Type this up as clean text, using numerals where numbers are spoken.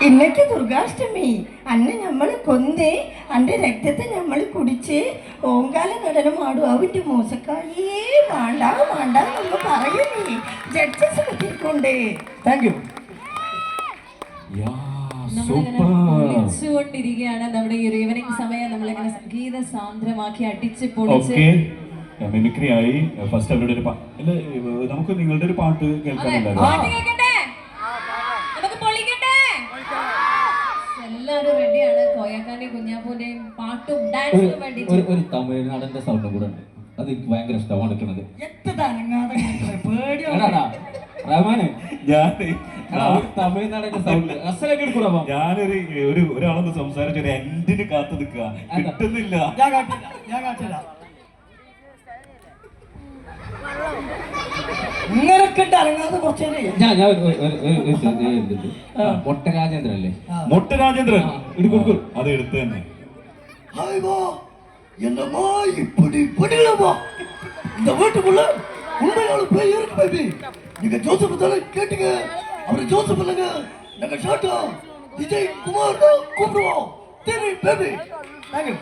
ഇന്നത്തെ ദുർഗാഷ്ടമി അന്ന് നമ്മൾ കൊന്ന് അന്റെ രക്തത്തെ നമ്മൾ കുടിച്ച് ഓങ്കാല നടനം ആടും അവന്റെ മോശക്കായേ വേണ്ട വേണ്ട എന്ന് പറയുന്നേ ജഡ്ജസ് കുത്തിക്കൊണ്ട്. Thank you. ാണ് നമ്മുടെ ഈ ഒരു ഈവനിങ് സമയം നമ്മളിങ്ങനെ സംഗീത സാന്ദ്രമാക്കി അടിച്ച് പൊളിച്ച് മിമിക്രി ആയി. ഫസ്റ്റ് അവരുടെ ഒരു നമുക്ക് നിങ്ങളുടെ ഒരു പാട്ട് കേൾക്കാനുണ്ടായിരുന്നു. എല്ലാവരും റെഡിയാണ്. കോയക്കാന്റെയും കുഞ്ഞാപ്പൂന്റെയും പാട്ടും ഡാൻസിനും വേണ്ടി ഒരു തമിഴ്നാടിന്റെ സൗണ്ടും കൂടെ ഉണ്ട്. അത് എനിക്ക് ഭയങ്കര ഇഷ്ടമാണ് എടുക്കുന്നത്. റഹ്മാനെ തമിഴ്നാടിന്റെ സൗണ്ട് അസലൊക്കെ എടുക്കൂടാ. ഞാനൊരു ഒരാളൊന്ന് സംസാരിച്ച ഒരു എൻഡിന് കാത്തു നിൽക്കുക കിട്ടുന്നില്ല. മൊട്ടരാജേന്ദ്രൻ അല്ലേ? മൊട്ടരാജേന്ദ്രൻ അത് എടുത്തു തന്നെ. என்னம்மா இப்படி படிக்கலாமா? இந்த வீட்டுக்குள்ள உண்மையான பேய் இருக்கு பேபி. நீங்க ஜோசப் தானே கேட்டீங்க. அவரு ஜோசப் இல்லைங்க. நாங்க ஷாட்டா விஜய் குமார் தான் கூப்பிடுவோம். தேவி பேபி. தேங்க்யூ.